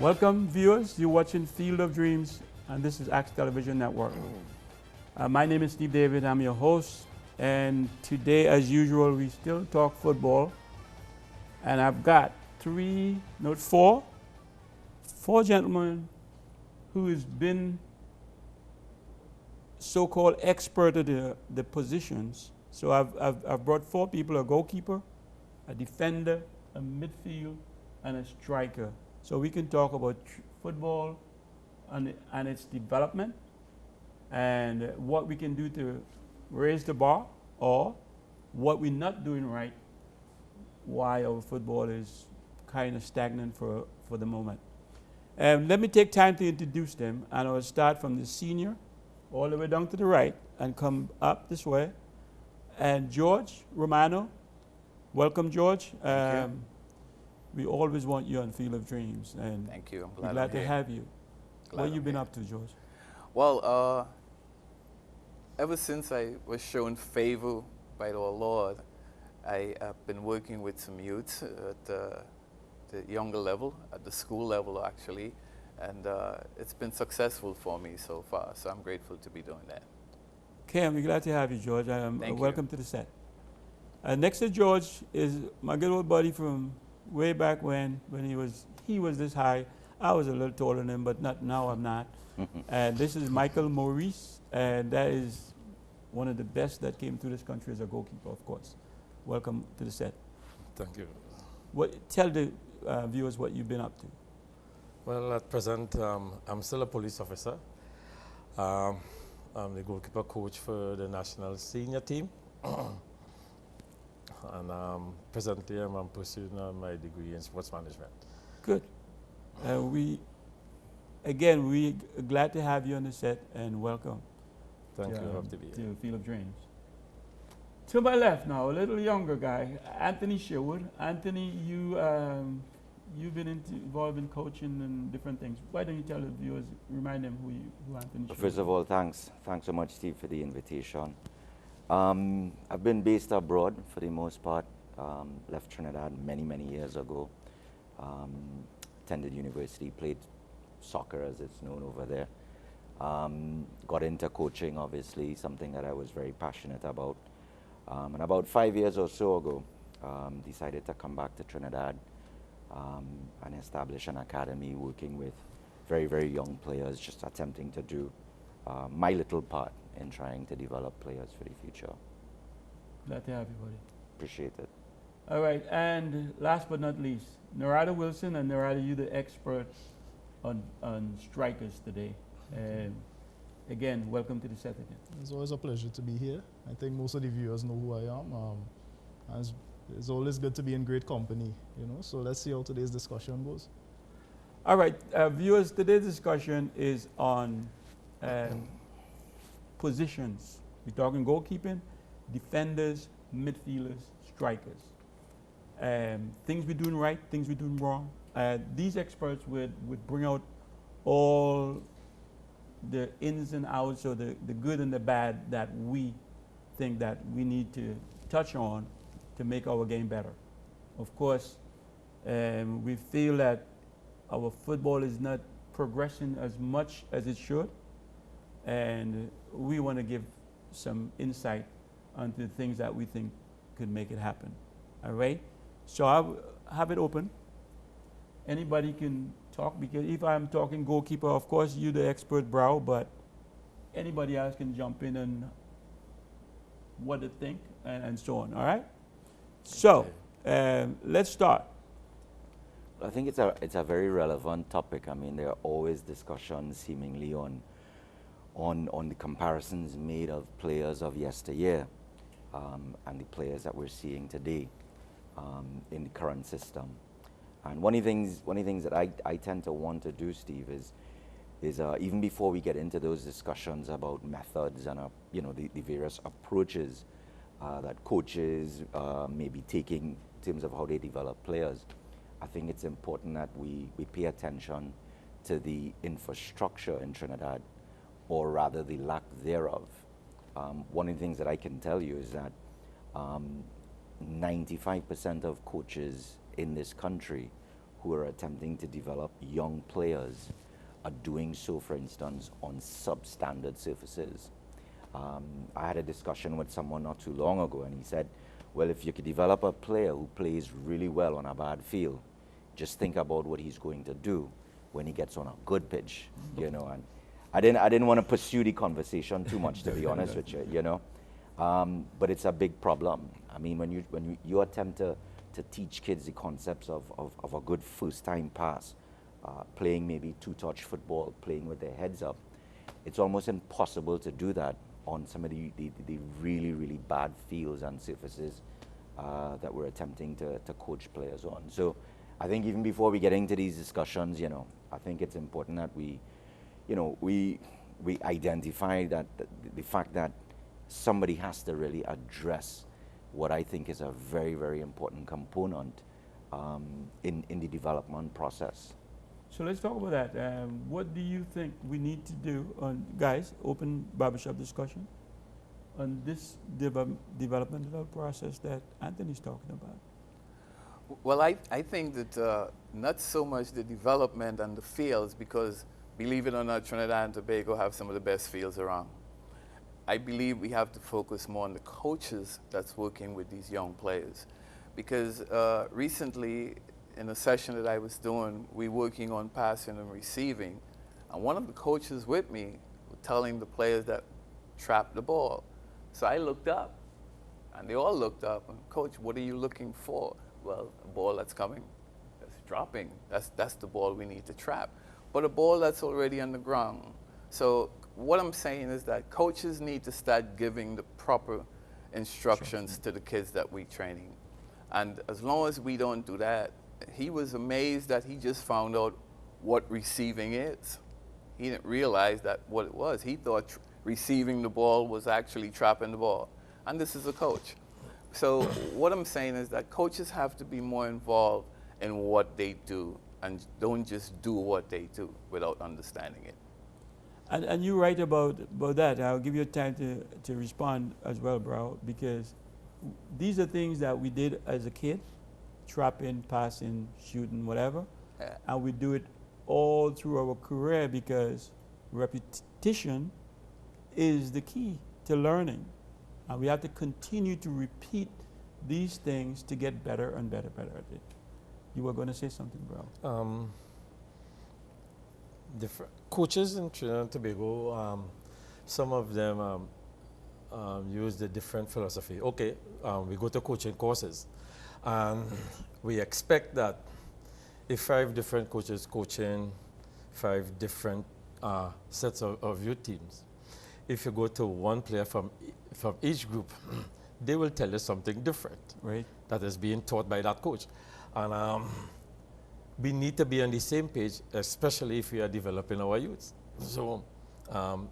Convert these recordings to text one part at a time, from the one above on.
Welcome, viewers. You're watching Field of Dreams, and this is Axe Television Network. My name is Steve David. I'm your host, and today, as usual, we still talk football. And I've got four gentlemen who has been so-called expert at the positions. So I've brought four people: a goalkeeper, a defender, a midfield, and a striker. So we can talk about football and its development and what we can do to raise the bar, or what we're not doing right, why our football is kind of stagnant for the moment. Let me take time to introduce them, and I'll start from the senior all the way down to the right and come up this way. And George Romano, welcome, George. Thank you. We always want you on Field of Dreams, and Thank you. we're I'm glad to here. have you. Glad What have you I'm been here. up to, George? Well, ever since I was shown favor by our Lord, I have been working with some youth at the younger level, at the school level actually, and it's been successful for me so far, so I'm grateful to be doing that. Okay, I'm glad to have you, George. Thank you. Welcome to the set. Next to George is my good old buddy from way back when he was this high. I was a little taller than him, but not now. I'm not. And this is Michael Maurice, and that is one of the best that came through this country as a goalkeeper, of course. Welcome to the set. Thank you. Tell the viewers what you've been up to. Well, at present, I'm still a police officer. I'm the goalkeeper coach for the national senior team. And presently, I'm pursuing my degree in sports management. Good. We glad to have you on the set, and welcome. Thank you. Happy to be here. To Field of Dreams. To my left now, a little younger guy, Anthony Sherwood. Anthony, you've been involved in coaching and different things. Why don't you tell the viewers, remind them who Anthony Sherwood is? First of all, thanks so much, Steve, for the invitation. I've been based abroad for the most part. Left Trinidad many years ago. Attended university, played soccer as it's known over there. Got into coaching, obviously, something that I was very passionate about. And about 5 years or so ago, decided to come back to Trinidad and establish an academy working with very young players, just attempting to do my little part in trying to develop players for the future. Glad to have you, buddy. Appreciate it. All right, and last but not least, Narada Wilson. And Narada, you're the expert on strikers today. Again, welcome to the set again. It's always a pleasure to be here. I think most of the viewers know who I am. And it's always good to be in great company, you know. So let's see how today's discussion goes. All right, viewers, today's discussion is on positions. We're talking goalkeeping, defenders, midfielders, strikers. Things we're doing right, things we're doing wrong. These experts would bring out all the ins and outs, or the good and the bad that we think that we need to touch on to make our game better. Of course, we feel that our football is not progressing as much as it should, and we want to give some insight onto things that we think could make it happen. All right? So I'll have it open. Anybody can talk, because if I'm talking goalkeeper, of course, you're the expert, Brow, but anybody else can jump in and what they think and so on. All right? So let's start. I think it's a very relevant topic. I mean, there are always discussions seemingly on the comparisons made of players of yesteryear and the players that we're seeing today in the current system. And one of the things that I tend to want to do, Steve, is even before we get into those discussions about methods and the various approaches that coaches may be taking in terms of how they develop players, I think it's important that we pay attention to the infrastructure in Trinidad, or rather the lack thereof. One of the things that I can tell you is that 95% of coaches in this country who are attempting to develop young players are doing so, for instance, on substandard surfaces. I had a discussion with someone not too long ago, and he said, well, if you could develop a player who plays really well on a bad field, just think about what he's going to do when he gets on a good pitch, you know. And I didn't want to pursue the conversation too much, to be honest with you, you know. But it's a big problem. I mean, when you attempt to teach kids the concepts of a good first-time pass, playing maybe two-touch football, playing with their heads up, it's almost impossible to do that on some of the really, really bad fields and surfaces that we're attempting to coach players on. So I think even before we get into these discussions, you know, I think it's important that we identify that the fact that somebody has to really address what I think is a very, very important component in the development process. So let's talk about that. What do you think we need to do on, guys, open barbershop discussion on this developmental process that Anthony's talking about? Well, I think that not so much the development and the fields, because believe it or not, Trinidad and Tobago have some of the best fields around. I believe we have to focus more on the coaches that's working with these young players. Because recently, in a session that I was doing, we were working on passing and receiving, and one of the coaches with me was telling the players that trap the ball. So I looked up, and they all looked up, and Coach, what are you looking for? Well, a ball that's coming, that's dropping, that's the ball we need to trap. But a ball that's already on the ground. So what I'm saying is that coaches need to start giving the proper instructions to the kids that we're training. And as long as we don't do that, he was amazed that he just found out what receiving is. He didn't realize that what it was. He thought receiving the ball was actually trapping the ball. And this is a coach. So what I'm saying is that coaches have to be more involved in what they do and don't just do what they do without understanding it. And you're right about that. I'll give you time to respond as well, bro, because these are things that we did as a kid, trapping, passing, shooting, whatever. Yeah. And we do it all through our career because repetition is the key to learning. And we have to continue to repeat these things to get better and better at it. You were going to say something, bro. Different coaches in Trinidad and Tobago, some of them use the different philosophy. Okay, we go to coaching courses, and we expect that if 5 different coaches coaching 5 different sets of youth teams, if you go to one player from each group, they will tell you something different, Right. that is being taught by that coach. And we need to be on the same page, especially if we are developing our youths. So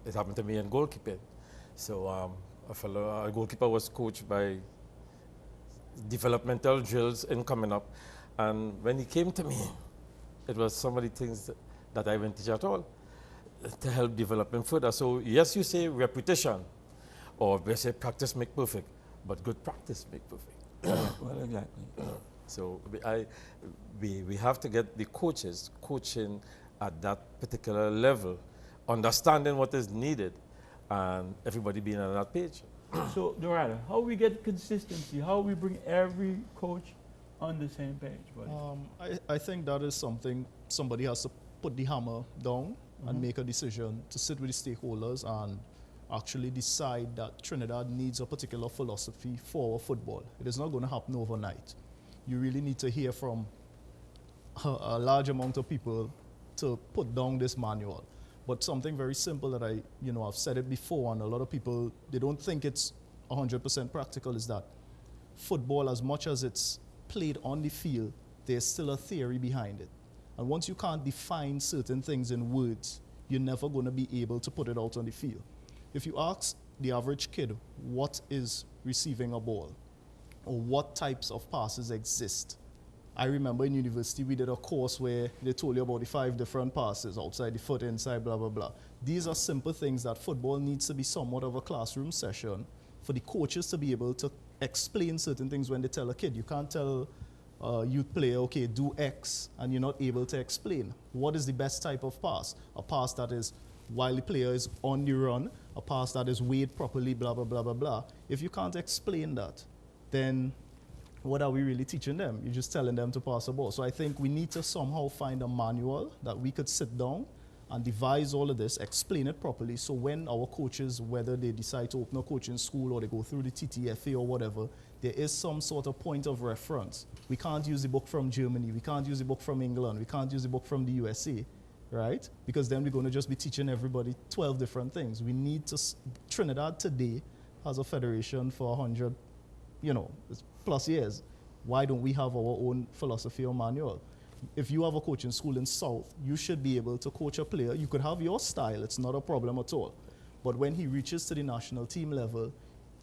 it happened to me in goalkeeping. So a goalkeeper was coached by developmental drills in coming up. And when he came to me, it was some of the things that I didn't teach at all to help develop him further. So yes, you say repetition, or we say practice make perfect, but good practice make perfect. Well, exactly. So we have to get the coaches coaching at that particular level, understanding what is needed, and everybody being on that page. So, Dorada, how we get consistency? How we bring every coach on the same page, buddy? I think that is something somebody has to put the hammer down and make a decision to sit with the stakeholders and actually decide that Trinidad needs a particular philosophy for football. It is not going to happen overnight. You really need to hear from a large amount of people to put down this manual. But something very simple that I've said it before, and a lot of people, they don't think it's 100% practical, is that football, as much as it's played on the field, there's still a theory behind it. And once you can't define certain things in words, you're never going to be able to put it out on the field. If you ask the average kid what is receiving a ball, or what types of passes exist. I remember in university we did a course where they told you about the 5 different passes, outside the foot, inside, blah, blah, blah. These are simple things that football needs to be somewhat of a classroom session for the coaches to be able to explain certain things when they tell a kid. You can't tell youth player, okay, do X, and you're not able to explain what is the best type of pass. A pass that is while the player is on the run, a pass that is weighed properly, blah, blah, blah, blah, blah. If you can't explain that, then what are we really teaching them? You're just telling them to pass the ball. So I think we need to somehow find a manual that we could sit down and devise all of this, explain it properly, so when our coaches, whether they decide to open a coaching school or they go through the TTFA or whatever, there is some sort of point of reference. We can't use the book from Germany, we can't use the book from England, we can't use the book from the USA, right? Because then we're going to just be teaching everybody 12 different things. We need to, Trinidad today has a federation for 100, plus years. Why don't we have our own philosophy or manual? If you have a coaching school in South, you should be able to coach a player. You could have your style, it's not a problem at all. But when he reaches to the national team level,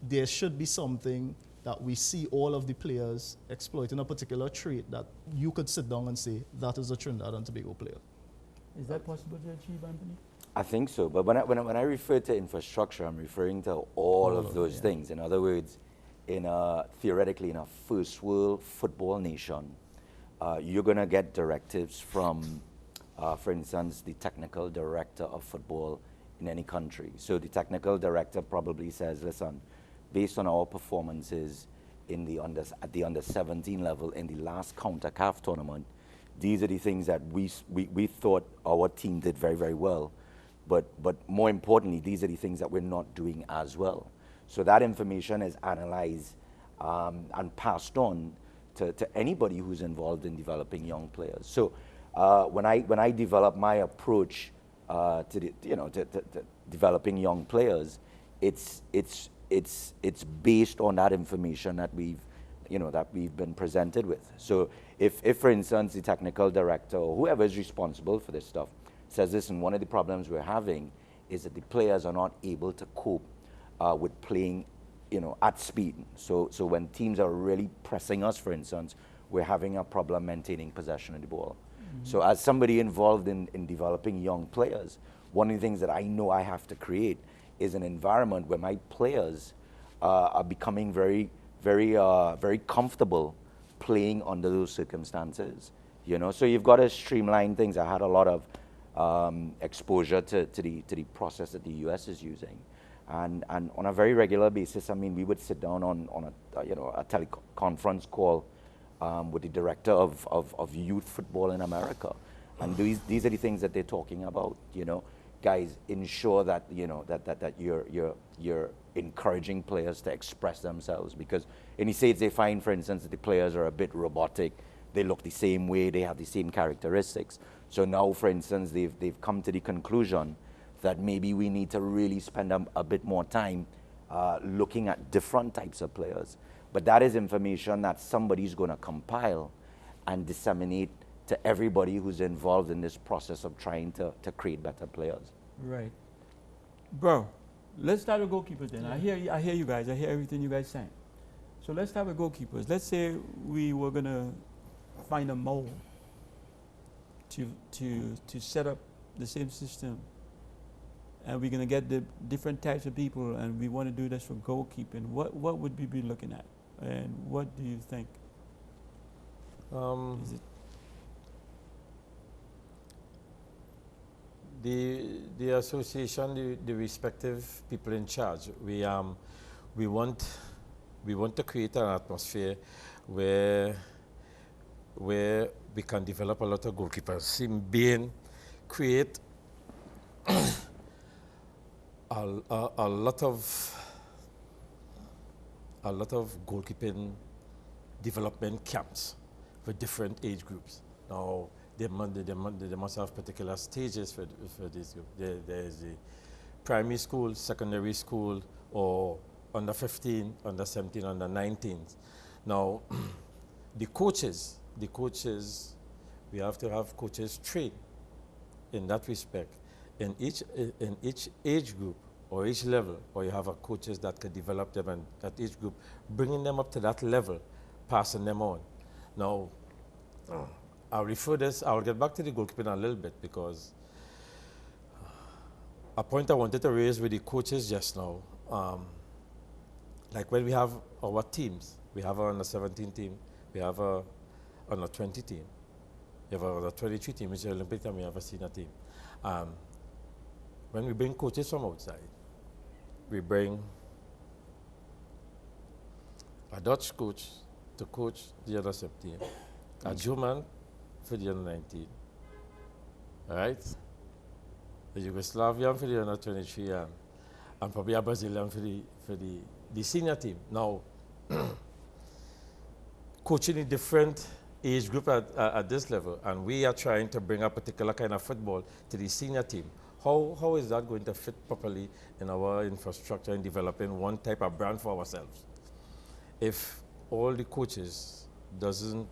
there should be something that we see all of the players exploiting a particular trait that you could sit down and say, that is a Trinidad and Tobago player. Is that possible to achieve, Anthony? I think so, but when I refer to infrastructure, I'm referring to all of those things. In other words, theoretically, in a first world football nation, you're going to get directives from, for instance, the technical director of football in any country. So the technical director probably says, listen, based on our performances at the under 17 level in the last CONCACAF tournament, these are the things that we thought our team did very, very well. But more importantly, these are the things that we're not doing as well. So that information is analyzed and passed on to anybody who's involved in developing young players. So when I develop my approach to developing young players, it's based on that information that we've been presented with. So if for instance the technical director or whoever is responsible for this stuff says, listen, one of the problems we're having is that the players are not able to cope with playing at speed. So when teams are really pressing us, for instance, we're having a problem maintaining possession of the ball. Mm-hmm. So as somebody involved in developing young players, one of the things that I know I have to create is an environment where my players are becoming very, very, very comfortable playing under those circumstances. So you've got to streamline things. I had a lot of exposure to the process that the US is using. And on a very regular basis, we would sit down on a teleconference call with the director of youth football in America. And these are the things that they're talking about, Guys, ensure that, that you're encouraging players to express themselves. Because in the States, they find, for instance, that the players are a bit robotic. They look the same way, they have the same characteristics. So now, for instance, they've come to the conclusion that maybe we need to really spend a bit more time looking at different types of players. But that is information that somebody's going to compile and disseminate to everybody who's involved in this process of trying to create better players. Right. Bro, let's start with goalkeepers then. Yeah. I hear you guys. I hear everything you guys saying. So let's start with goalkeepers. Let's say we were going to find a mold to set up the same system, and we're going to get the different types of people, and we want to do this for goalkeeping. What would we be looking at, and what do you think? Is it the association, the respective people in charge, we want to create an atmosphere where we can develop a lot of goalkeepers. Create a lot of goalkeeping development camps for different age groups. Now, they must have particular stages for this group. There is the primary school, secondary school, or under 15, under 17, under 19. Now, the coaches, we have to have coaches trained in that respect. In each age group or each level, or you have a coaches that can develop them and at each group, bringing them up to that level, passing them on. Now, I'll get back to the goalkeeping a little bit, because a point I wanted to raise with the coaches just now, like when we have our teams, we have our under 17 team, we have a on a 20 team. You have a 23 team, which is the Olympic team, you have a senior team. When we bring coaches from outside, we bring a Dutch coach to coach the under 17, a German for the under 19, all right? The Yugoslavian for the under 23, and probably a Brazilian for the senior team. Now, coaching in different age group at this level, and we are trying to bring a particular kind of football to the senior team. How is that going to fit properly in our infrastructure in developing one type of brand for ourselves? If all the coaches doesn't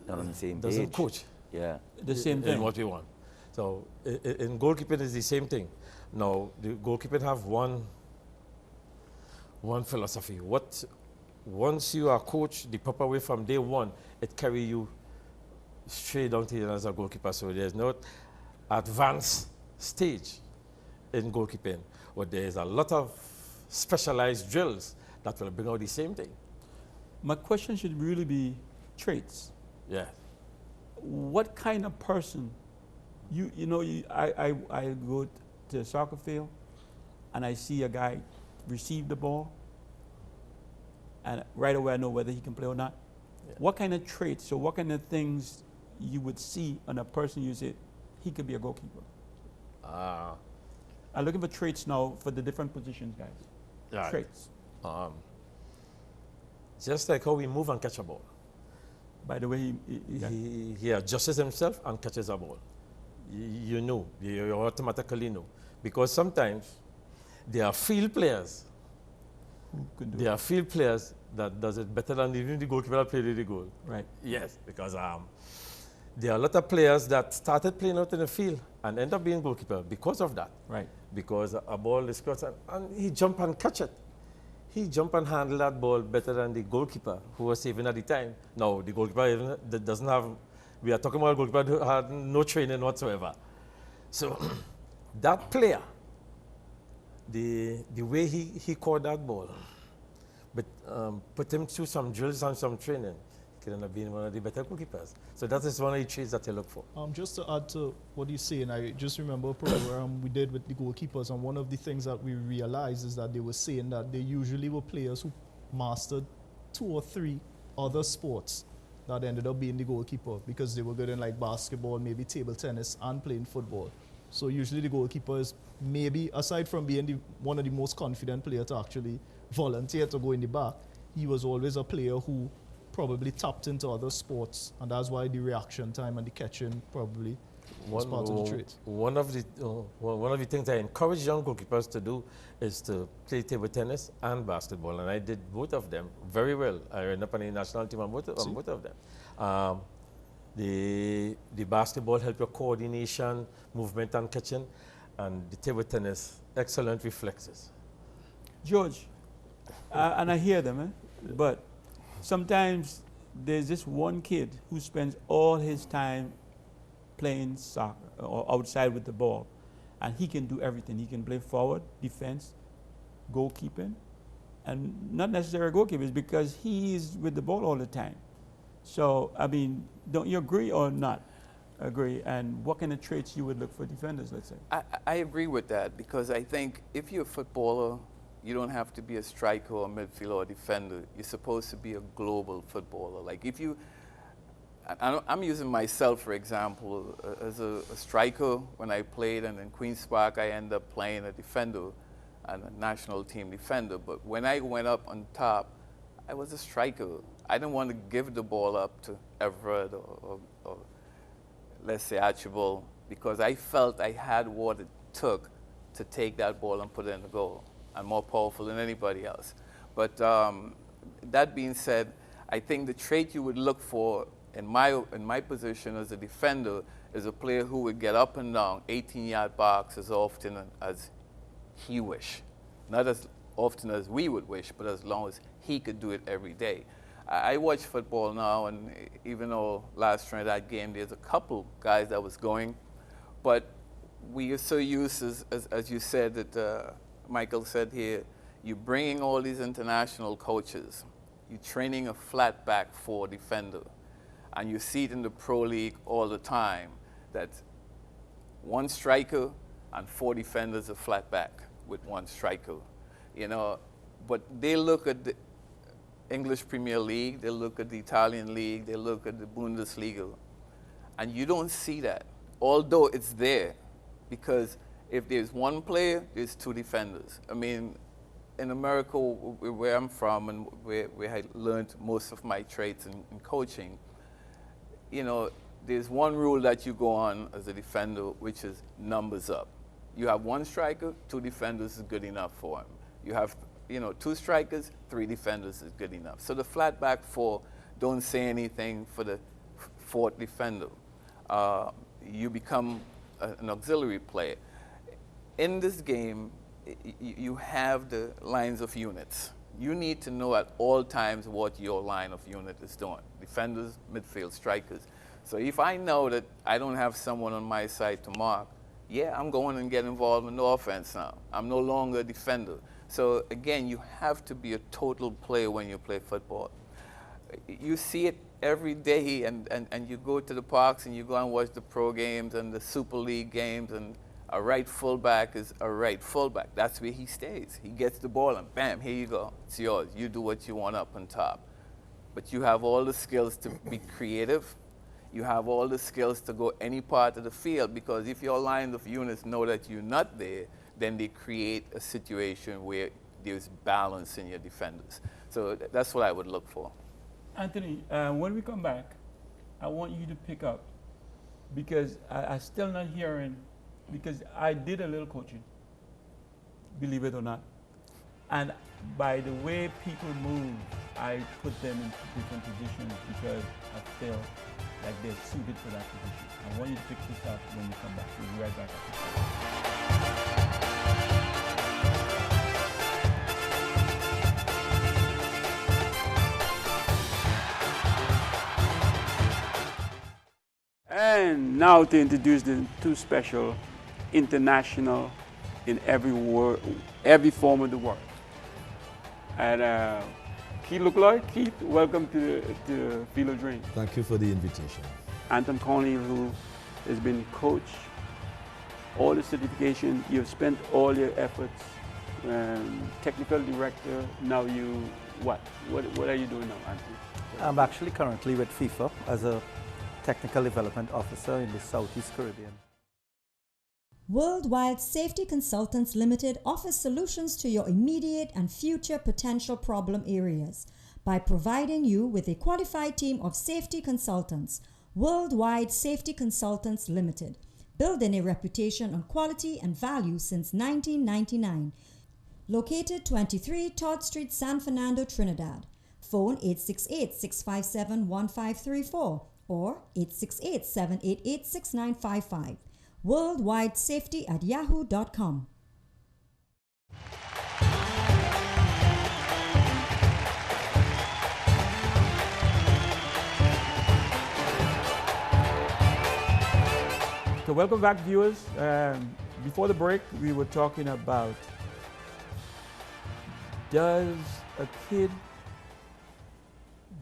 Not on the same doesn't page. coach Yeah. The same in thing. what we want. So in goalkeeping is the same thing. Now the goalkeeping have one philosophy. Once you are coached the proper way from day one, it carry you straight down to the end as a goalkeeper. So there's no advanced stage in goalkeeping, but there's a lot of specialized drills that will bring out the same thing. My question should really be traits. Yeah. What kind of person, I go to a soccer field and I see a guy receive the ball and right away I know whether he can play or not. Yeah. What kind of traits, or what kind of things you would see on a person you say, he could be a goalkeeper? I'm looking for traits now for the different positions, guys. Right. Traits. Just like how we move and catch a ball. By the way, He adjusts himself and catches a ball. You know, you automatically know. Because sometimes there are field players. who could do There it? are field players that does it better than even the goalkeeper that played the goal. Right. Yes, because there are a lot of players that started playing out in the field and end up being goalkeeper because of that. Right. Because a ball is crossed and he jump and catch it. He jump and handle that ball better than the goalkeeper who was saving at the time. Now, the goalkeeper even that doesn't have, we are talking about a goalkeeper who had no training whatsoever. So that player, the way he caught that ball, but put him through some drills and some training, he could end up being one of the better goalkeepers. So that is one of the traits that you look for. Just to add to what you're saying, I just remember a program we did with the goalkeepers, and one of the things that we realized is that they were saying that they usually were players who mastered 2 or 3 other sports that ended up being the goalkeeper because they were good in like basketball, maybe table tennis, and playing football. So usually the goalkeeper is maybe, aside from being one of the most confident players to actually volunteer to go in the back, he was always a player who probably tapped into other sports, and that's why the reaction time and the catching probably was part of the trait. One of the things I encourage young goalkeepers to do is to play table tennis and basketball, and I did both of them very well. I ended up on the national team on both of them. The basketball help your coordination, movement, and catching, and the table tennis, excellent reflexes. George, and I hear them, but sometimes there's this one kid who spends all his time playing soccer or outside with the ball, and he can do everything. He can play forward, defense, goalkeeping, and not necessarily goalkeeping, because he's with the ball all the time. So, I mean, don't you agree or not agree? And what kind of traits you would look for defenders, let's say? I agree with that, because I think if you're a footballer, you don't have to be a striker or a midfielder or a defender. You're supposed to be a global footballer. Like if you, I'm using myself for example, as a striker when I played, and in Queen's Park I ended up playing a defender and a national team defender. But when I went up on top, I was a striker. I didn't want to give the ball up to Everett or let's say Archibald, because I felt I had what it took to take that ball and put it in the goal. I'm more powerful than anybody else. But that being said, I think the trait you would look for in my position as a defender is a player who would get up and down 18-yard box as often as he wish. Not as often as we would wish, but as long as he could do it every day. I watch football now, and even though last Trinidad game, there's a couple guys that was going, but we are so used, as you said, that Michael said here, you're bringing all these international coaches, you're training a flat back 4 defender. And you see it in the Pro League all the time, that 1 striker and 4 defenders are flat back with 1 striker. You know, but they look at the English Premier League, they look at the Italian League, they look at the Bundesliga, and you don't see that, although it's there, because if there's 1 player, there's 2 defenders. I mean, in America, where I'm from and where I learned most of my traits in coaching, you know, there's 1 rule that you go on as a defender, which is numbers up. You have 1 striker, 2 defenders is good enough for him. You have, you know, 2 strikers, 3 defenders is good enough. So the flat back 4 don't say anything for the 4th defender. You become an auxiliary player. In this game, you have the lines of units. You need to know at all times what your line of unit is doing. Defenders, midfield, strikers. So if I know that I don't have someone on my side to mark, yeah, I'm going and get involved in the offense now. I'm no longer a defender. So again, you have to be a total player when you play football. You see it every day, and you go to the parks and you go and watch the pro games and the Super League games, and a right fullback is a right fullback. That's where he stays. He gets the ball and bam, here you go. It's yours. You do what you want up on top. But you have all the skills to be creative. You have all the skills to go any part of the field, because if your line of units know that you're not there, then they create a situation where there's balance in your defenders. So that's what I would look for. Anthony, when we come back, I want you to pick up, because I still not hearing, because I did a little coaching, believe it or not. And by the way people move, I put them in different positions because I feel like they're suited for that position. I want you to pick this up when we come back. We'll be right back after this. And now to introduce the 2 special international in every form of the word. And Keith LeCloyd. Keith, welcome to Field of Dreams. Thank you for the invitation. Anton Conley, who has been coach, all the certification, you've spent all your efforts, technical director, now you, what are you doing now, Anthony? I'm actually currently with FIFA as a technical development officer in the Southeast Caribbean. Worldwide Safety Consultants Limited offers solutions to your immediate and future potential problem areas by providing you with a qualified team of safety consultants. Worldwide Safety Consultants Limited, building a reputation on quality and value since 1999. Located 23 Todd Street, San Fernando, Trinidad. Phone 868-657-1534 or 868-788-6955. worldwidesafety@yahoo.com. So welcome back, viewers. Before the break, we were talking about, does a kid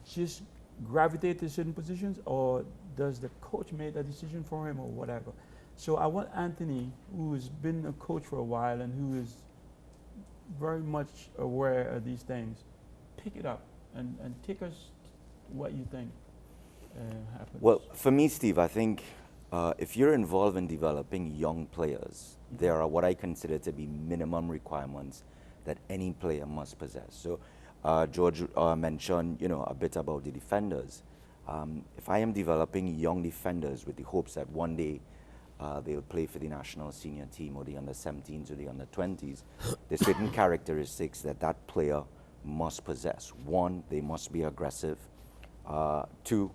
just gravitate to certain positions, or does the coach make a decision for him, or whatever? So I want Anthony, who has been a coach for a while and who is very much aware of these things, pick it up and take us what you think happens. Well, for me, Steve, I think if you're involved in developing young players, there are what I consider to be minimum requirements that any player must possess. So George mentioned, a bit about the defenders. If I am developing young defenders with the hopes that one day they'll play for the national senior team or the under-17s or the under-20s, there's certain characteristics that that player must possess. 1, they must be aggressive. 2,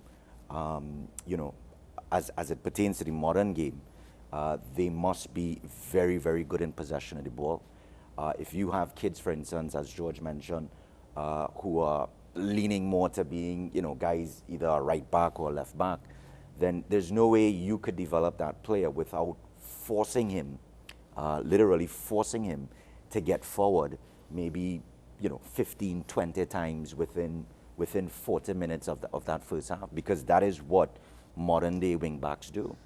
as it pertains to the modern game, they must be very, very good in possession of the ball. If you have kids, for instance, as George mentioned, who are leaning more to being, guys either a right back or left back, then there's no way you could develop that player without forcing him, literally forcing him to get forward maybe, 15, 20 times within within 40 minutes of that first half, because that is what modern day wing backs do.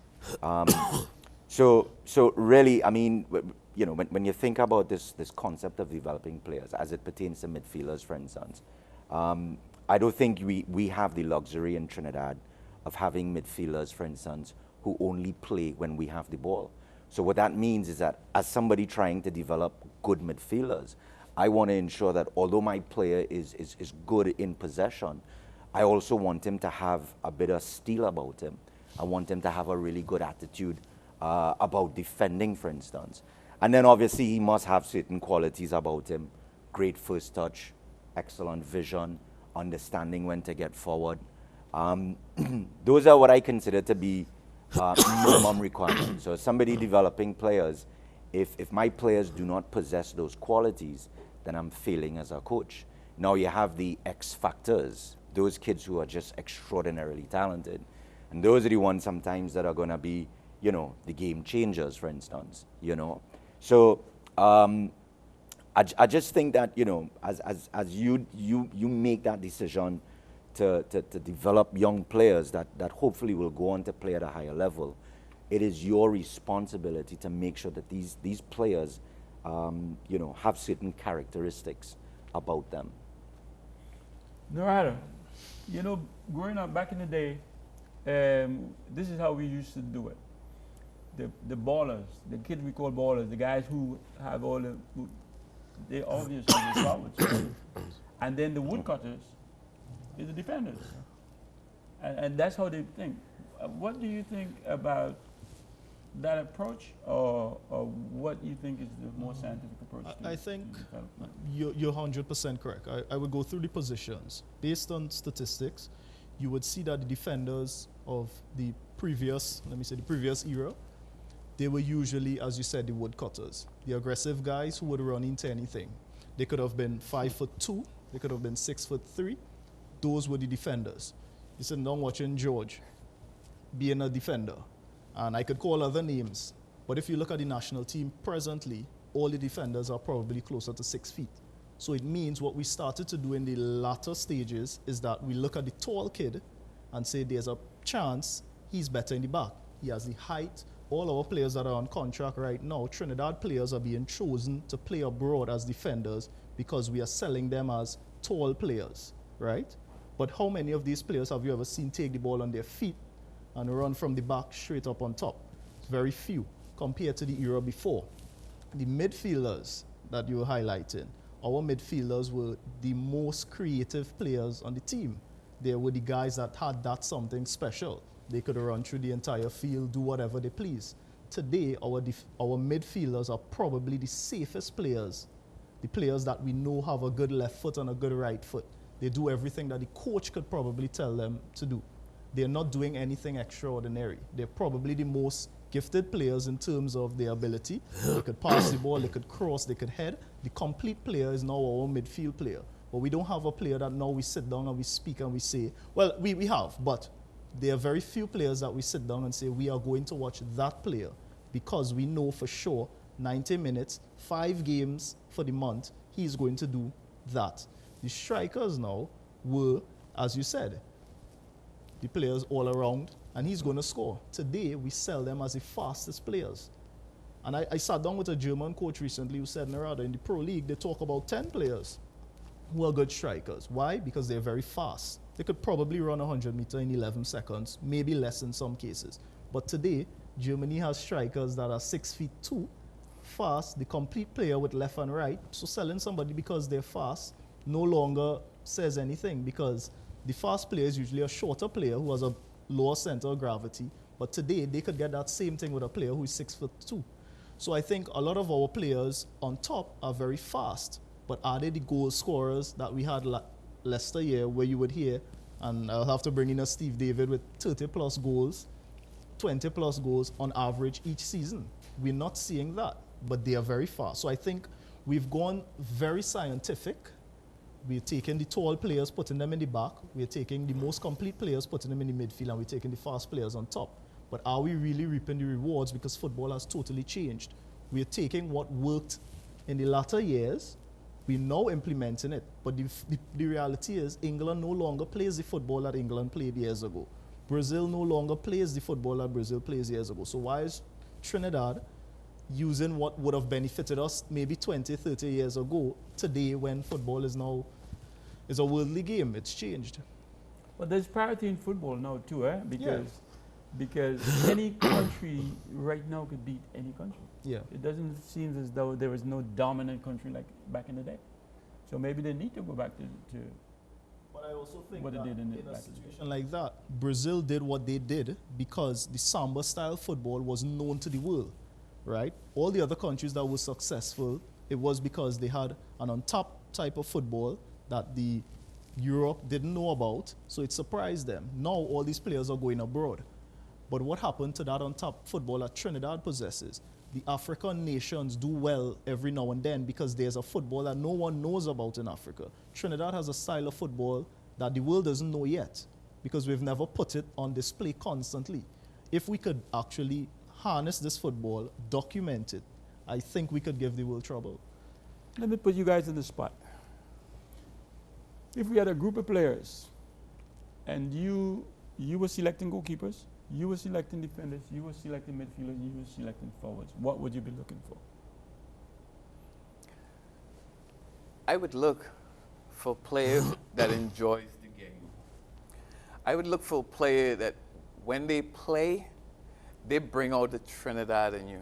So really, I mean, when you think about this concept of developing players as it pertains to midfielders, for instance, I don't think we have the luxury in Trinidad of having midfielders, for instance, who only play when we have the ball. So what that means is that as somebody trying to develop good midfielders, I want to ensure that although my player is good in possession, I also want him to have a bit of steel about him. I want him to have a really good attitude about defending, for instance. And then obviously he must have certain qualities about him. Great first touch, excellent vision, understanding when to get forward. Those are what I consider to be minimum requirements. So somebody developing players, if my players do not possess those qualities, then I'm failing as a coach. Now you have the X factors, those kids who are just extraordinarily talented. And those are the ones sometimes that are going to be, the game changers, for instance, So I just think that, as you make that decision to develop young players that hopefully will go on to play at a higher level, it is your responsibility to make sure that these players, have certain characteristics about them. Narada, growing up back in the day, this is how we used to do it. The ballers, the kids we call ballers, the guys who have all they obviously the forwards. And then the woodcutters is the defenders. And that's how they think. What do you think about that approach, or what you think is the more scientific approach? I think you're 100% correct. I would go through the positions. Based on statistics, you would see that the defenders of the previous era, they were usually, as you said, the woodcutters, the aggressive guys who would run into anything. They could have been 5'2", they could have been 6'3". Those were the defenders. You sit down watching George being a defender, and I could call other names, but if you look at the national team presently, all the defenders are probably closer to 6 feet. So it means what we started to do in the latter stages is that we look at the tall kid and say there's a chance he's better in the back. He has the height. All our players that are on contract right now, Trinidad players, are being chosen to play abroad as defenders because we are selling them as tall players, right? But how many of these players have you ever seen take the ball on their feet and run from the back straight up on top? Very few compared to the era before. The midfielders that you were highlighting, our midfielders were the most creative players on the team. They were the guys that had that something special. They could run through the entire field, do whatever they please. Today, our midfielders are probably the safest players, the players that we know have a good left foot and a good right foot. They do everything that the coach could probably tell them to do. They're not doing anything extraordinary. They're probably the most gifted players in terms of their ability. They could pass the ball, they could cross, they could head. The complete player is now our midfield player. But we don't have a player that now we sit down and we speak and we say, well, we have, but there are very few players that we sit down and say, we are going to watch that player because we know for sure 90 minutes, 5 games for the month, he's going to do that. The strikers now were, as you said, the players all around, and he's going to score. Today, we sell them as the fastest players. And I sat down with a German coach recently who said, Narada, in the Pro League, they talk about 10 players who are good strikers. Why? Because they're very fast. They could probably run 100 meters in 11 seconds, maybe less in some cases. But today, Germany has strikers that are 6'2", fast, the complete player with left and right. So selling somebody because they're fast no longer says anything, because the fast player is usually a shorter player who has a lower center of gravity. But today, they could get that same thing with a player who is 6'2". So I think a lot of our players on top are very fast. But are they the goal scorers that we had Leicester year, where you would hear, and I'll have to bring in a Steve David with 30-plus goals, 20-plus goals on average each season? We're not seeing that, but they are very fast. So I think we've gone very scientific. We're taking the tall players, putting them in the back. We're taking the most complete players, putting them in the midfield, and we're taking the fast players on top. But are we really reaping the rewards? Because football has totally changed. We're taking what worked in the latter years We're now implementing it. But the reality is England no longer plays the football that England played years ago. Brazil no longer plays the football that Brazil plays years ago. So why is Trinidad using what would have benefited us maybe 20, 30 years ago today when football is now is a worldly game? It's changed. But there's parity in football now too, because any country right now could beat any country. Yeah. It doesn't seem as though there was no dominant country like back in the day. So maybe they need to go back to But I also think what they that did in in the a back. situation like that, Brazil did what they did because the samba style football was known to the world, right? All the other countries that were successful, it was because they had an on top type of football that the Europe didn't know about, so it surprised them. Now all these players are going abroad. But what happened to that on top football that Trinidad possesses? The African nations do well every now and then because there's a football that no one knows about in Africa. Trinidad has a style of football that the world doesn't know yet because we've never put it on display constantly. If we could actually harness this football, document it, I think we could give the world trouble. Let me put you guys in the spot. If we had a group of players and you were selecting goalkeepers, you were selecting defenders, you were selecting midfielders, you were selecting forwards, what would you be looking for? I would look for players that enjoys the game. I would look for a player that when they play, they bring out the Trinidad in you.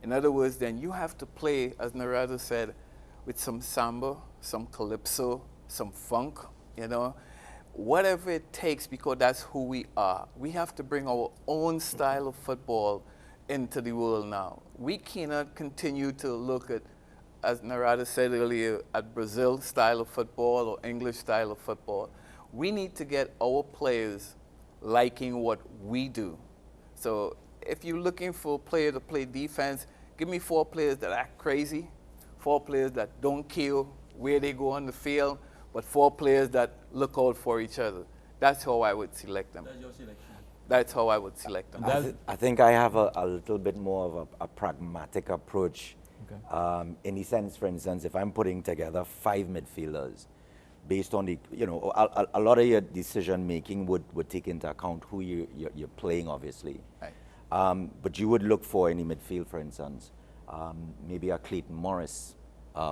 In other words, then you have to play, as Narada said, with some samba, some calypso, some funk, you know, whatever it takes, because that's who we are. We have to bring our own style of football into the world now. We cannot continue to look at, as Narada said earlier, at Brazil style of football or English style of football. We need to get our players liking what we do. So if you're looking for a player to play defense, give me 4 players that act crazy, 4 players that don't care where they go on the field, but 4 players that look out for each other. That's how I would select them. That's your selection. That's how I would select them. I think I have a little bit more of a pragmatic approach. Okay. In the sense, for instance, if I'm putting together 5 midfielders, based on the, you know, a lot of your decision making would take into account who you're playing, obviously. Right. But you would look for in the midfield, for instance, maybe a Clayton Morris,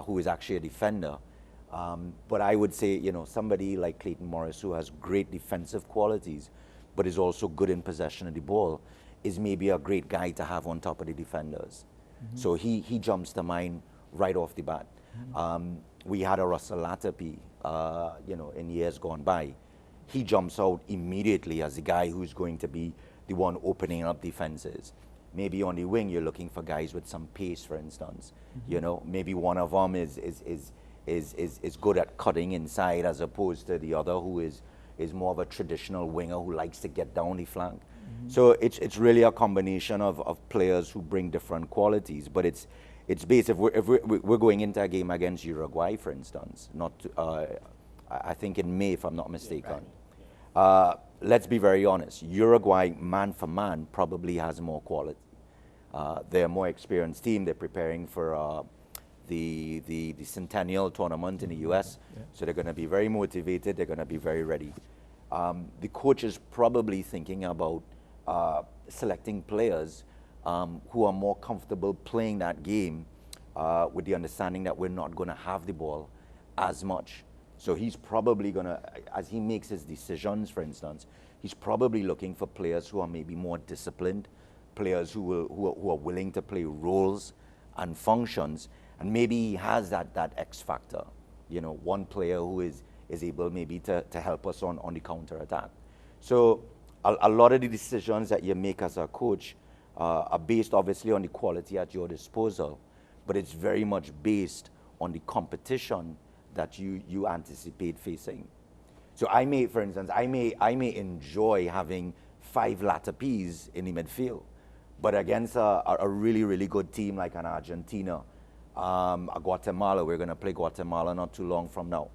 who is actually a defender. But I would say, you know, somebody like Clayton Morris, who has great defensive qualities, but is also good in possession of the ball, is maybe a great guy to have on top of the defenders. Mm-hmm. So he jumps to mind right off the bat. Mm-hmm. We had a Russell Latapy, you know, in years gone by. He jumps out immediately as the guy who's going to be the one opening up defenses. Maybe on the wing, you're looking for guys with some pace, for instance. Mm-hmm. You know, maybe one of them is good at cutting inside as opposed to the other who is more of a traditional winger who likes to get down the flank. Mm-hmm. So it's really a combination of players who bring different qualities, but it's based, if we're going into a game against Uruguay, for instance, I think in May, if I'm not mistaken. Yeah, right. Let's be very honest, Uruguay, man for man, probably has more quality. They're a more experienced team. They're preparing for the Centennial tournament in the US, so they're going to be very motivated, they're going to be very ready. The coach is probably thinking about selecting players who are more comfortable playing that game with the understanding that we're not going to have the ball as much. So he's probably going to, as he makes his decisions, for instance, he's probably looking for players who are maybe more disciplined, players who are willing to play roles and functions. And maybe he has that X factor, you know, one player who is able maybe to help us on the counter attack. So a lot of the decisions that you make as a coach are based obviously on the quality at your disposal, but it's very much based on the competition that you anticipate facing. So I may, for instance, I may enjoy having 5 Latapis in the midfield, but against a really, really good team like an Argentina, a Guatemala, we're going to play Guatemala not too long from now.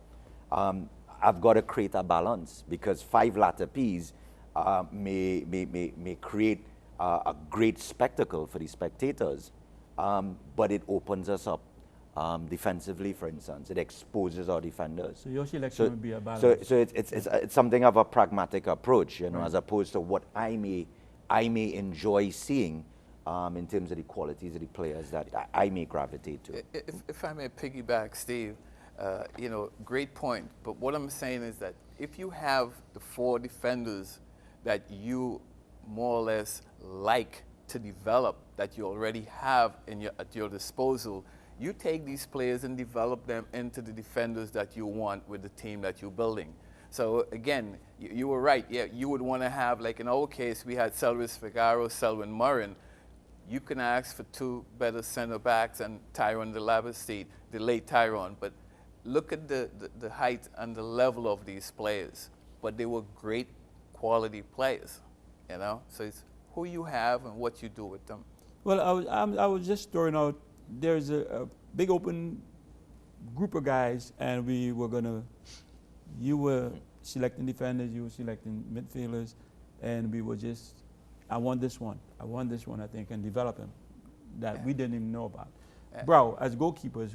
I've got to create a balance because 5 Latapis may create a great spectacle for the spectators, but it opens us up defensively, for instance. It exposes our defenders. So your selection So, would be a balance. so it's something of a pragmatic approach, you know, Right. as opposed to what I may enjoy seeing in terms of the qualities of the players that I may gravitate to. If I may piggyback, Steve, you know, great point. But what I'm saying is that if you have the 4 defenders that you more or less like to develop, that you already have at your disposal, you take these players and develop them into the defenders that you want with the team that you're building. So again, you were right. Yeah, you would want to have, like in our case, we had Selvis Figaro, Selwyn Murrin. You can ask for 2 better center backs and Tyrone Delavestate, the late Tyrone. But look at the height and the level of these players. But they were great quality players, you know? So it's who you have and what you do with them. Well, I was just throwing out, there's a big open group of guys, and we were you were selecting defenders, you were selecting midfielders, and we were just, I want this one, I think, and develop him that we didn't even know about. Bro, as goalkeepers,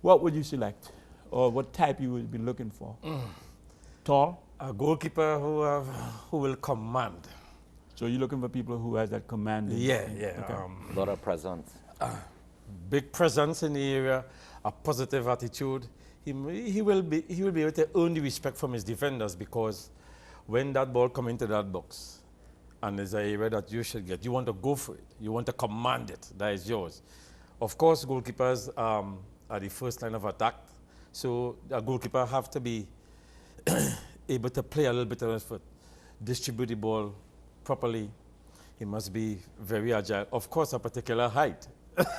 what would you select? Or what type you would be looking for? Tall? A goalkeeper who will command. So you're looking for people who has that command? Yeah. Okay. A lot of presence. Big presence in the area, a positive attitude. He will be able to earn the respect from his defenders, because when that ball comes into that box and there's an area that you should get, you want to go for it. You want to command it. That is yours. Of course, goalkeepers are the first line of attack. So a goalkeeper have to be able to play a little bit on his foot, distribute the ball properly. He must be very agile. Of course, a particular height.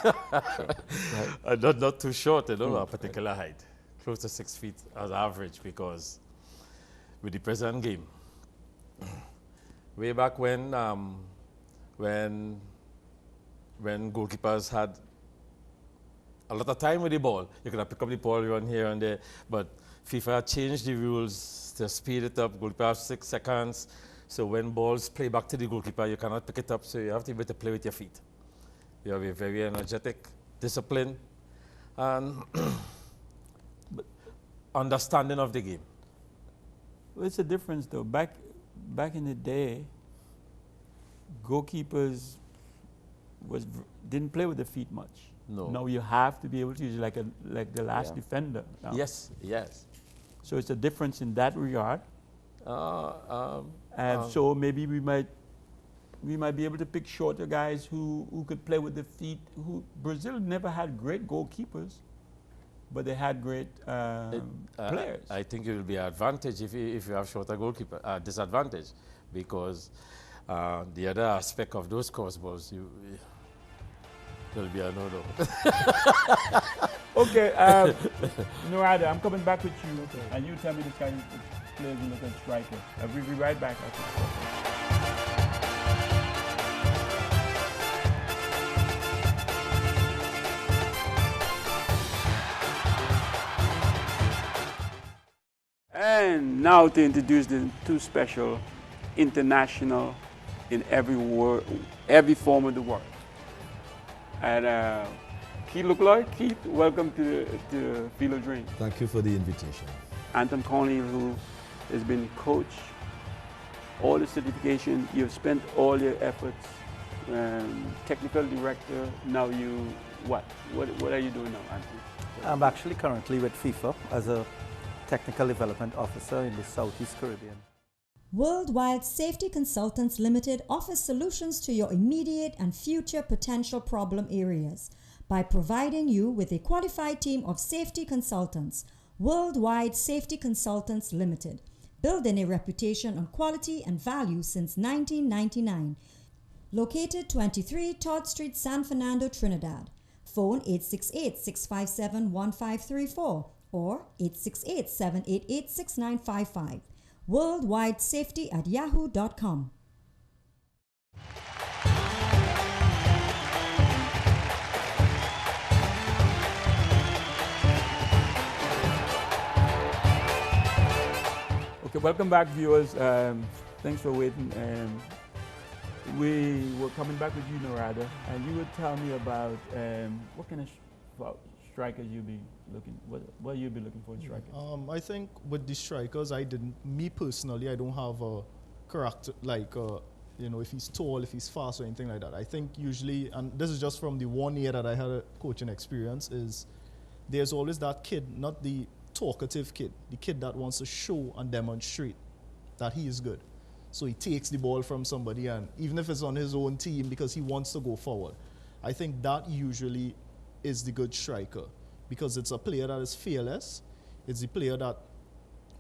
Right. Not too short, you know, a particular height. Close to 6 feet as average, because with the present game, way back when goalkeepers had a lot of time with the ball, you could have picked up the ball, run here and there, but FIFA changed the rules to speed it up. Goalkeeper has 6 seconds, so when balls play back to the goalkeeper, you cannot pick it up, so you have to be able to play with your feet. You have a very energetic, discipline, and understanding of the game. Well, it's a difference though. Back in the day, goalkeepers didn't play with the feet much. No. Now you have to be able to use like the last defender now. Yes. So it's a difference in that regard. And so maybe we might be able to pick shorter guys who could play with the feet. Brazil never had great goalkeepers, but they had great players. I think it will be an advantage if you have shorter goalkeeper. Disadvantage, because the other aspect of those crossballs, there'll be a no-no. Okay, Norada, I'm coming back with you, and you tell me the kind of players you look at striker. We'll be right back. And now to introduce the 2 special international in every form of the world. And Keith Lucloy, Keith, welcome to Field of Dreams. Thank you for the invitation. Anton Conley, who has been coach, all the certification, you've spent all your efforts, technical director, now you, what are you doing now, Anton? I'm actually currently with FIFA as a technical development officer in the Southeast Caribbean. Worldwide Safety Consultants Limited offers solutions to your immediate and future potential problem areas by providing you with a qualified team of safety consultants. Worldwide Safety Consultants Limited, building a reputation on quality and value since 1999. Located 23 Todd Street, San Fernando, Trinidad. Phone 868-657-1534 or 868-788-6955. worldwidesafety@yahoo.com. Okay, welcome back, viewers. Thanks for waiting. we were coming back with you, Narada, and you would tell me about what kind of strikers you'd be looking, what you'd be looking for in strikers. I think with the strikers, me personally, I don't have a character like, if he's tall, if he's fast or anything like that. I think usually, and this is just from the 1 year that I had a coaching experience, is there's always that kid, not the talkative kid, the kid that wants to show and demonstrate that he is good. So he takes the ball from somebody, and even if it's on his own team, because he wants to go forward. I think that usually is the good striker, because it's a player that is fearless. It's a player that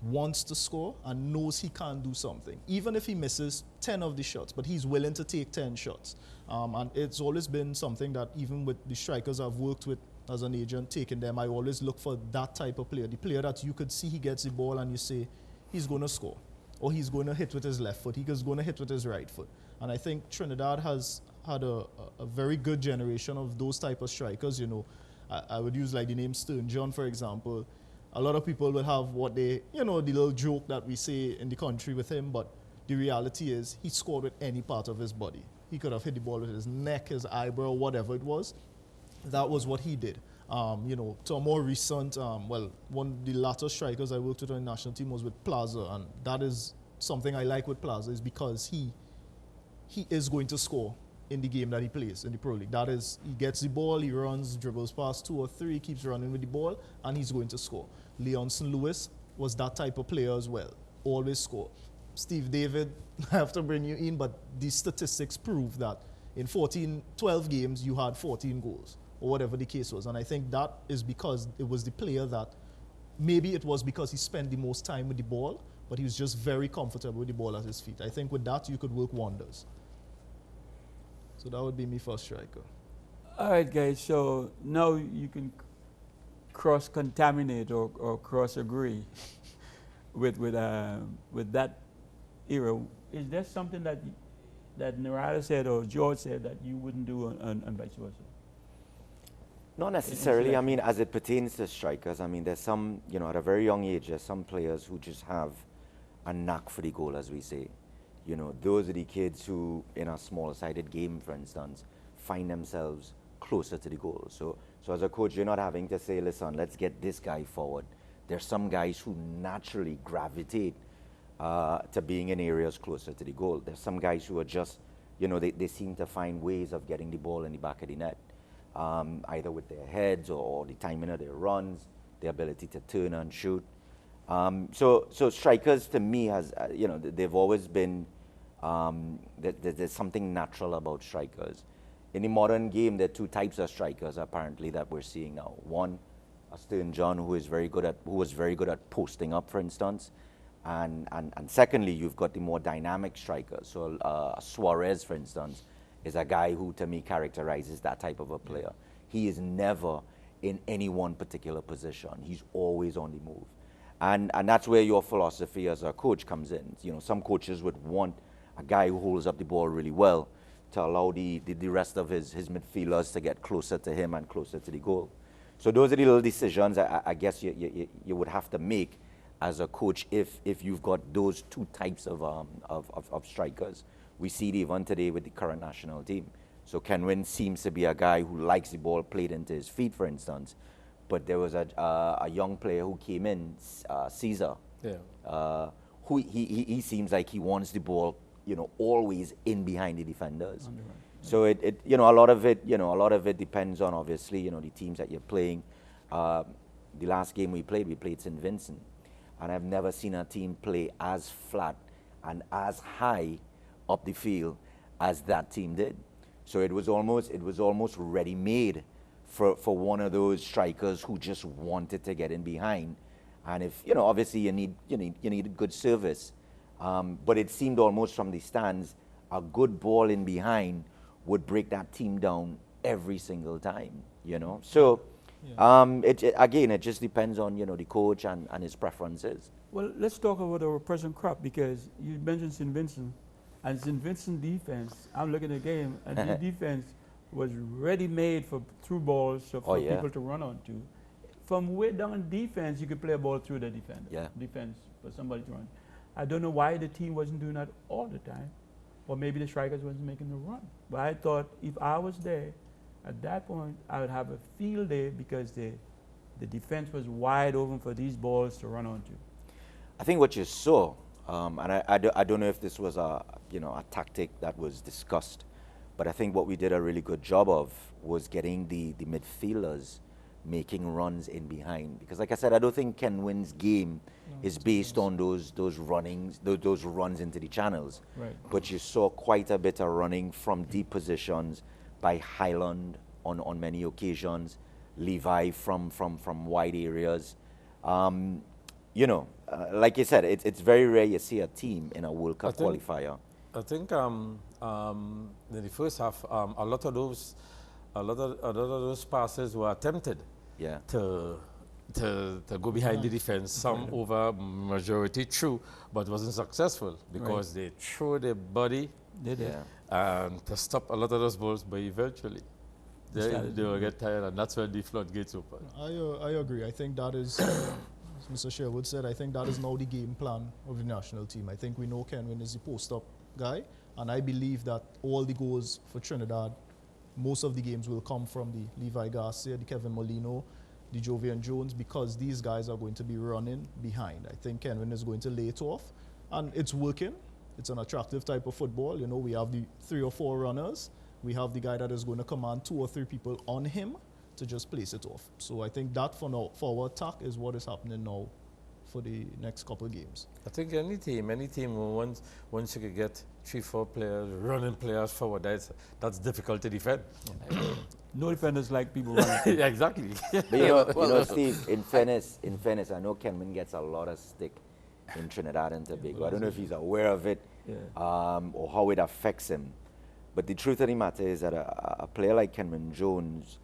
wants to score and knows he can do something, even if he misses 10 of the shots, but he's willing to take 10 shots. And it's always been something that even with the strikers I've worked with as an agent, taking them, I always look for that type of player, the player that you could see he gets the ball and you say, he's going to score, or he's going to hit with his left foot, he's going to hit with his right foot. And I think Trinidad has had a very good generation of those type of strikers. I would use like the name Stern John, for example. A lot of people will have what they, the little joke that we say in the country with him, but the reality is he scored with any part of his body. He could have hit the ball with his neck, his eyebrow, whatever it was. That was what he did. To a more recent, one of the latter strikers I worked with on the national team was with Plaza, and that is something I like with Plaza, is because he is going to score in the game that he plays in the Pro League. That is, he gets the ball, he runs, dribbles past 2 or 3, keeps running with the ball, and he's going to score. Leonson Lewis was that type of player as well, always score. Steve David, I have to bring you in, but the statistics prove that in 12 games, you had 14 goals, or whatever the case was. And I think that is because it was the player that, maybe it was because he spent the most time with the ball, but he was just very comfortable with the ball at his feet. I think with that, you could work wonders. So that would be me first striker. All right, guys, so now you can cross-contaminate or cross-agree with that era. Is there something that Narada said or George said that you wouldn't do and vice versa? Not necessarily. I mean, as it pertains to strikers, I mean, there's some, at a very young age, there's some players who just have a knack for the goal, as we say. Those are the kids who, in a small-sided game, for instance, find themselves closer to the goal. So as a coach, you're not having to say, listen, let's get this guy forward. There's some guys who naturally gravitate to being in areas closer to the goal. There's some guys who are just, they seem to find ways of getting the ball in the back of the net, either with their heads or the timing of their runs, their ability to turn and shoot. So strikers, to me, they've always been, there's something natural about strikers. In the modern game, there are 2 types of strikers, apparently, that we're seeing now. One, a Stern John, who was very good at posting up, for instance. And secondly, you've got the more dynamic strikers. So Suarez, for instance, is a guy who, to me, characterizes that type of a player. He is never in any one particular position. He's always on the move. And that's where your philosophy as a coach comes in. Some coaches would want a guy who holds up the ball really well to allow the rest of his midfielders to get closer to him and closer to the goal. So those are the little decisions I guess you would have to make as a coach if you've got those 2 types of strikers. We see it even today with the current national team. So Kenwin seems to be a guy who likes the ball played into his feet, for instance. But there was a young player who came in, Caesar, who he seems like he wants the ball, always in behind the defenders. Right. So a lot of it depends on, obviously, the teams that you're playing. The last game we played St. Vincent, and I've never seen a team play as flat and as high up the field as that team did. So it was almost ready-made for one of those strikers who just wanted to get in behind. And if, obviously you need a good service. But it seemed almost from the stands, a good ball in behind would break that team down every single time, So, it just depends on, the coach and his preferences. Well, let's talk about our present crop, because you mentioned St. Vincent. And St. Vincent defense, I'm looking at the game, and the defense was ready-made for through balls for people to run onto. From way down defense, you could play a ball through the defense for somebody to run. I don't know why the team wasn't doing that all the time. or maybe the strikers wasn't making the run. But I thought if I was there at that point, I would have a field day because the defense was wide open for these balls to run onto. I think what you saw, and I don't know if this was a tactic that was discussed, but I think what we did a really good job of was getting the midfielders making runs in behind. Because like I said, I don't think Kenwin's game is based on those runnings, those runs into the channels. Right. But you saw quite a bit of running from deep positions by Highland on many occasions, Levi from wide areas. Like you said, it's very rare you see a team in a World Cup qualifier. I think in the first half, a lot of those passes were attempted. Yeah. To go behind the defense. Some over, majority through, but wasn't successful because they threw their body to stop a lot of those balls, but eventually they will get tired, and that's when the floodgates open. I agree. I think that is, as Mr. Sherwood said, I think that is now the game plan of the national team. I think we know Kenwin is the post-up guy, and I believe that all the goals for Trinidad, most of the games will come from the Levi Garcia, the Kevin Molino, the Jovian Jones, because these guys are going to be running behind. I think Kenwin is going to lay it off, and it's working. It's an attractive type of football. You know, we have the 3 or 4 runners. We have the guy that is going to command 2 or 3 people on him to just place it off. So I think that for now, for our attack is what is happening now for the next couple of games. I think any team, once you could get 3-4 players, running players forward, that's difficult to defend. No defenders like people running. Yeah, exactly. But Steve, in fairness, I know Kenwin gets a lot of stick in Trinidad and Tobago. I don't know if he's aware of it or how it affects him. But the truth of the matter is that a player like Kenwin Jones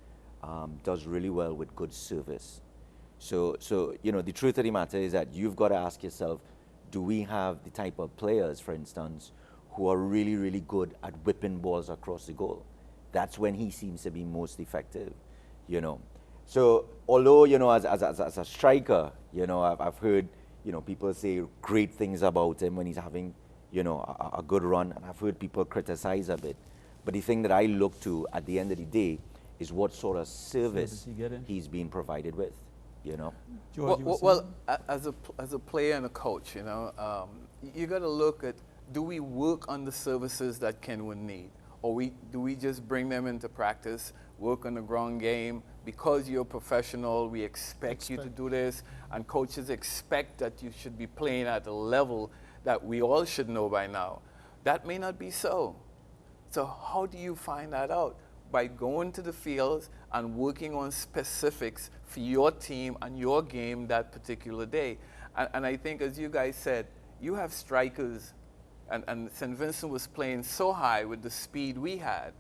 does really well with good service. So the truth of the matter is that you've got to ask yourself, do we have the type of players, for instance, who are really, really good at whipping balls across the goal? That's when he seems to be most effective, So although, as a striker, I've heard, people say great things about him when he's having, a good run, and I've heard people criticize a bit. But the thing that I look to at the end of the day is what sort of service he's being provided with, George, Well, as a player and a coach, you got to look at, do we work on the services that Kenwin need? Or do we just bring them into practice, work on the ground game? Because you're a professional, we expect you to do this, and coaches expect that you should be playing at a level that we all should know by now. That may not be so. So how do you find that out? By going to the fields and working on specifics for your team and your game that particular day. And I think, as you guys said, you have strikers, and St. Vincent was playing so high with the speed we had.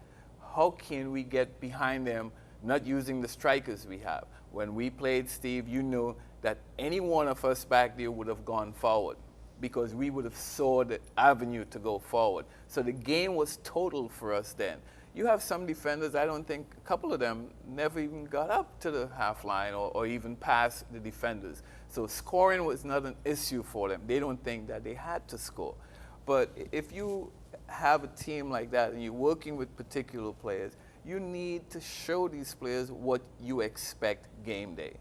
How can we get behind them, not using the strikers we have? When we played, Steve, you know that any one of us back there would have gone forward because we would have saw the avenue to go forward. So the game was total for us then. You have some defenders, I don't think, a couple of them never even got up to the half line or even past the defenders. So scoring was not an issue for them. They don't think that they had to score. But if you have a team like that and you're working with particular players, you need to show these players what you expect game day,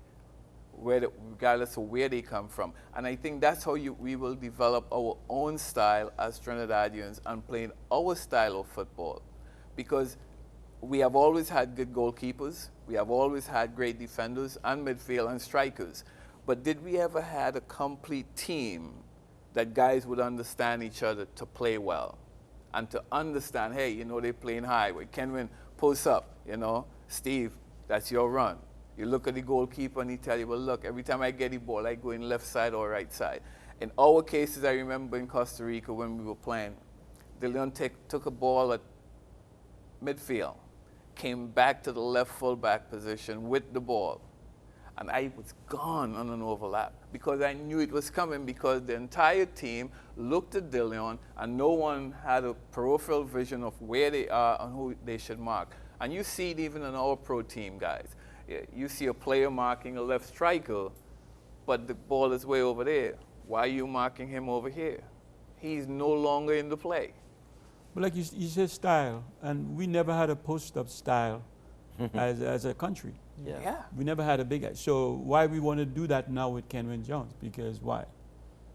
regardless of where they come from. And I think that's how we will develop our own style as Trinidadians and playing our style of football. Because we have always had good goalkeepers, we have always had great defenders and midfield and strikers. But did we ever had a complete team that guys would understand each other to play well? And to understand, hey, they're playing high. When Kenwin posts up, Steve, that's your run. You look at the goalkeeper and he tell you, well, look, every time I get the ball, I go in left side or right side. In our cases, I remember in Costa Rica when we were playing, De Leon took a ball at midfield, came back to the left fullback position with the ball. And I was gone on an overlap because I knew it was coming, because the entire team looked at De Leon and no one had a peripheral vision of where they are and who they should mark. And you see it even in our pro team, guys. You see a player marking a left striker, but the ball is way over there. Why are you marking him over here? He's no longer in the play. But like you said, style, and we never had a post-up style as a country. Yeah. We never had a big guy. So why we want to do that now with Kenwin Jones? Because why?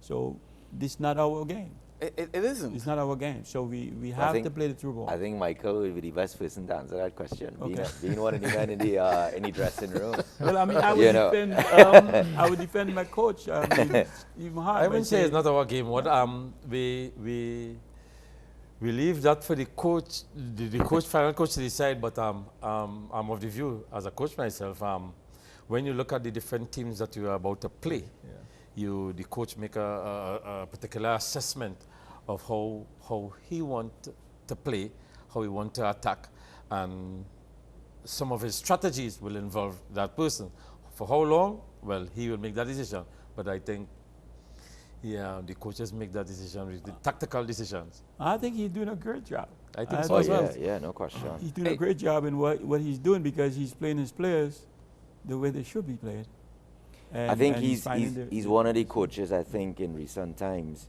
So this not our game. It isn't. It's not our game. So we Well, have to play the through ball. I think Michael would be the best person to answer that question. Okay. Being one of the men in the dressing room. Well, I mean, I would You know. defend. I would defend my coach. It's even hard. I by wouldn't say it's saying- not our game. What we leave that for the coach, the coach, final coach to decide. But I'm of the view as a coach myself. When you look at the different teams that you are about to play, the coach make a particular assessment of how he want to play, how he want to attack, and some of his strategies will involve that person. For how long? Well, he will make that decision. But I think, the coaches make that decision with the tactical decisions. I think he's doing a great job. I think I so Oh as well. yeah, no question. He's doing a great job in what he's doing because he's playing his players the way they should be played. I think and finding he's one of the coaches, I think, in recent times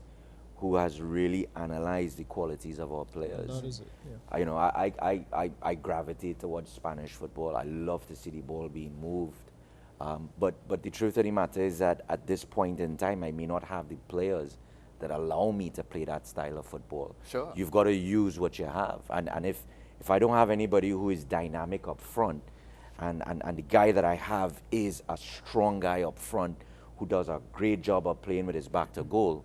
who has really analyzed the qualities of our players. That is it. Yeah. You know, I gravitate towards Spanish football. I love to see the ball being moved. But the truth of the matter is that at this point in time, I may not have the players that allow me to play that style of football. Sure. You've got to use what you have. And if I don't have anybody who is dynamic up front, and the guy that I have is a strong guy up front who does a great job of playing with his back to goal,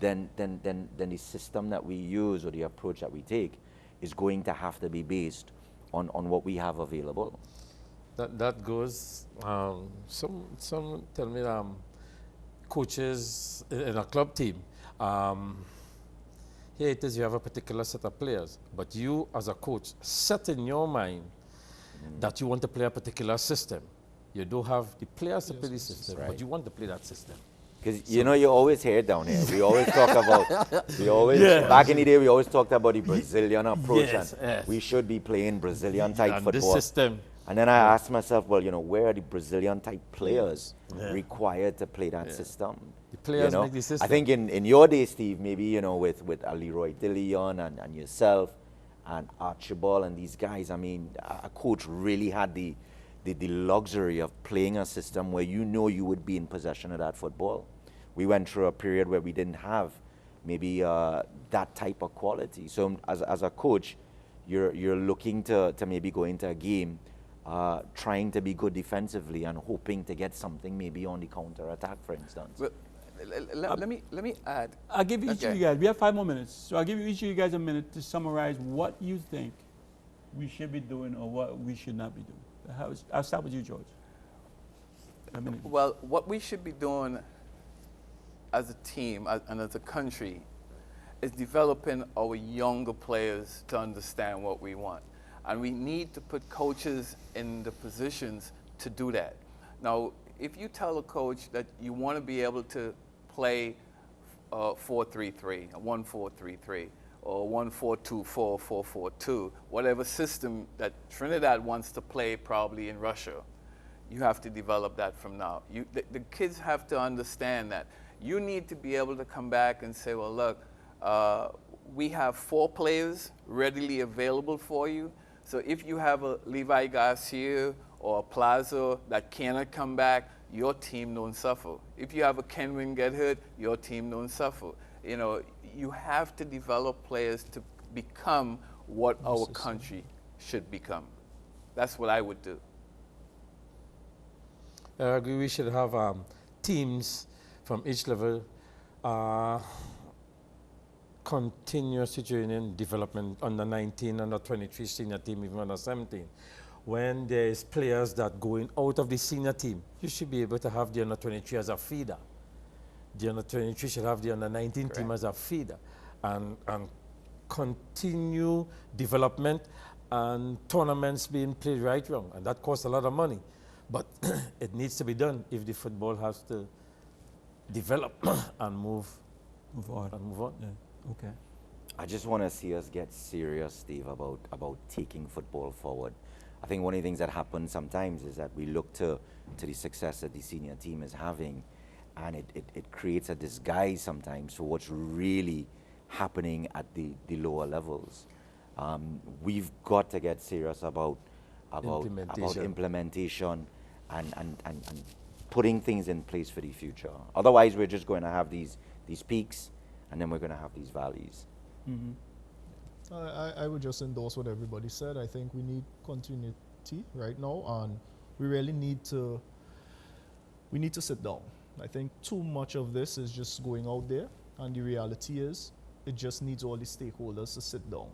then the system that we use or the approach that we take is going to have to be based on what we have available. That goes. Some tell me coaches in a club team. Here it is. You have a particular set of players, but you as a coach set in your mind that you want to play a particular system. You don't have the players to play the system, Right. but you want to play that system. Because you know, you always hear it down here. We always talk about, back in the day, we always talked about the Brazilian approach. Yes, and yes. we should be playing Brazilian type And this football. system. And then I asked myself, well, you know, where are the Brazilian type players required to play that system? The players you know? make the system. I think in your day, Steve, maybe, you know, with Leroy Dillon and yourself and Archibald and these guys, I mean, a coach really had the luxury of playing a system where you know you would be in possession of that football. We went through a period where we didn't have maybe that type of quality. So as a coach, you're looking to maybe go into a game trying to be good defensively and hoping to get something maybe on the counter attack, for instance. Well, let me add. I'll give each of you guys, we have 5 more minutes, so I'll give each of you guys a minute to summarize what you think we should be doing or what we should not be doing. I'll start with you, George. A minute. Well, what we should be doing as a team and as a country is developing our younger players to understand what we want. And we need to put coaches in the positions to do that. Now, if you tell a coach that you want to be able to play 4-3-3, 1-4-3-3, or 1-4-2-4, 4-4-2, whatever system that Trinidad wants to play probably in Russia, you have to develop that from now. The kids have to understand that. You need to be able to come back and say, well, look, we have 4 players readily available for you. So if you have a Levi Garcia or a Plaza that cannot come back, your team don't suffer. If you have a Kenwin get hurt, your team don't suffer. You know, you have to develop players to become what our country should become. That's what I would do. I agree. We should have teams from each level, continuous training, development under 19, under 23 senior team, even under 17. When there is players that going out of the senior team, you should be able to have the under 23 as a feeder. The under 23 should have the under 19 team as a feeder, and continue development and tournaments being played right wrong, and that costs a lot of money. But it needs to be done if the football has to develop and move on. Yeah. Okay. I just want to see us get serious, Steve, about taking football forward. I think one of the things that happens sometimes is that we look to the success that the senior team is having, and it creates a disguise sometimes for what's really happening at the lower levels. We've got to get serious about implementation and putting things in place for the future. Otherwise, we're just going to have these peaks, and then we're going to have these valleys. Mm-hmm. I would just endorse what everybody said. I think we need continuity right now, and we really need to sit down. I think too much of this is just going out there, and the reality is it just needs all the stakeholders to sit down.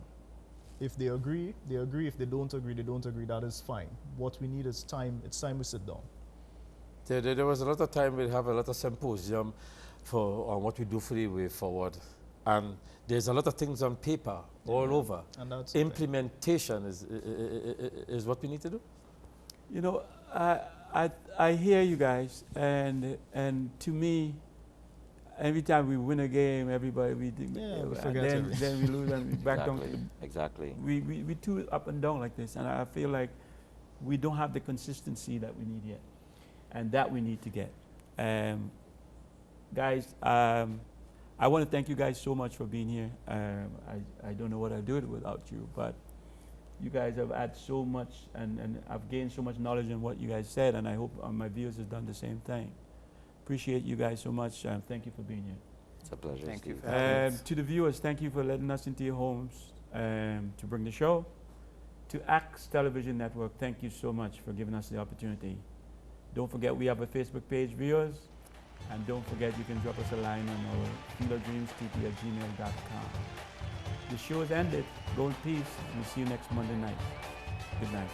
If they agree, they agree. If they don't agree, they don't agree. That is fine. What we need is time. It's time we sit down. There was a lot of time. We have a lot of symposium on what we do for the way forward. And there's a lot of things on paper all over. And that's implementation is what we need to do. You know, I hear you guys, and to me, every time we win a game, everybody we forget then we lose and we back down. Exactly. We too up and down like this, and I feel like we don't have the consistency that we need yet, and that we need to get. Guys, I want to thank you guys so much for being here. I don't know what I'd do without you, but you guys have had so much, and I've gained so much knowledge in what you guys said, and I hope my viewers have done the same thing. Appreciate you guys so much. Thank you for being here. It's a pleasure. Thank you Steve. for having us. To the viewers, thank you for letting us into your homes to bring the show. To Axe Television Network, thank you so much for giving us the opportunity. Don't forget we have a Facebook page, viewers, and don't forget you can drop us a line on our fieldofdreamstp@gmail.com. The show is ended. Go in peace, and we'll see you next Monday night. Good night.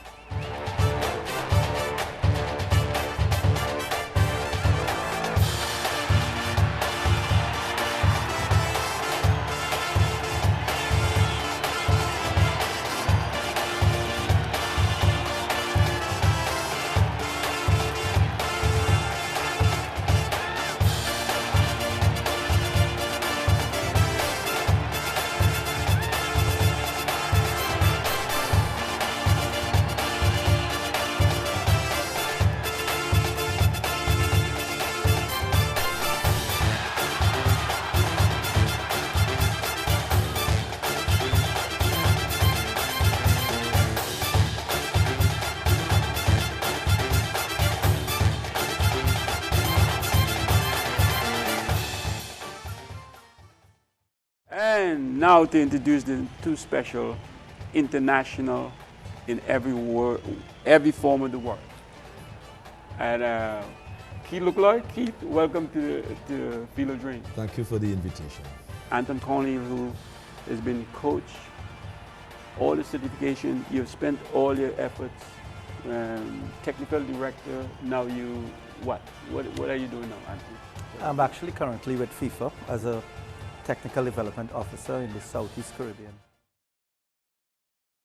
And now to introduce the two special international in every form of the world. And Keith LeCloy, Keith, welcome to Field of Dreams. Thank you for the invitation. Anton Conley, who has been coach, all the certification, you've spent all your efforts, technical director, now you, what are you doing now, Anton? I'm actually currently with FIFA as a technical development officer in the Southeast Caribbean.